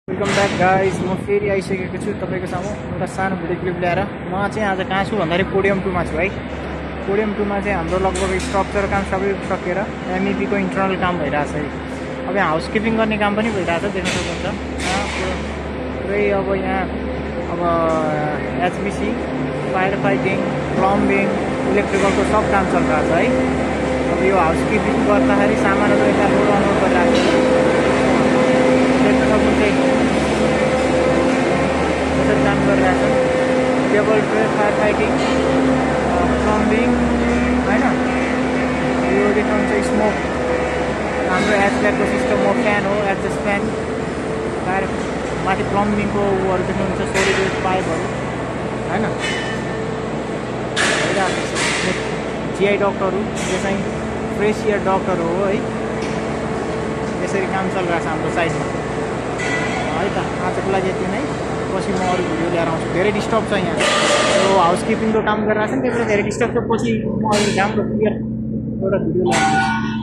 Welcome back guys म फेरि आइसकेको छु तपाईँको सामु एउटा सानो भिडियो क्लिप ल्याएर। म चाहिँ आज कहाँ छु भन्दाखेरि पोडियम 2 मा छु है। पोडियम 2 मा चाहिँ हाम्रो लगभग स्ट्रक्चर काम सबै सकेर एमइपी को इन्टरनल काम भइरहेछ है। अब यहाँ हाउसकिपिङ गर्ने काम पनि भइरहेछ, देख्न सक्नुहुन्छ। पुरै अब यहाँ अब एचबिसी, फायर फाइटिङ, प्लम्बिङ, इलेक्ट्रिकलको सब काम चलिरहेछ है। अब यो हाउसकिपिङ गर्दाखेरि सामानहरू यता लोड अनलोड गरिरहेको छ, देख्न सक्नुहुन्छ। कसरी काम गरिरहेछन्, table tray, fire fighting, plumbing होइन। यो देख्नुहुन्छ स्मोक, हाम्रो एचभ्याकको सिस्टम हो, फ्यान हो, एडजस्ट फ्यान। फायर माथि प्लम्बिङको उहरू देख्नुहुन्छ, सोलिड वेस्ट पाइपहरू होइन। जिआई डक्टरहरू, यो चाहिँ फ्रेस एयर डक्टर हो है। यसरी काम चलिरहेछ हाम्रो साइडमा है त। आजको लागि यति नै, पछि म अरू भिडियो लिएर आउँछु। धेरै डिस्टर्ब छ यहाँ, यो हाउसकिपिङको काम गरिरहेको छ नि, त्यही भएर धेरै डिस्टर्ब छ। पछि म अरू राम्रो क्लियर एउटा भिडियो लिएर आउँछु।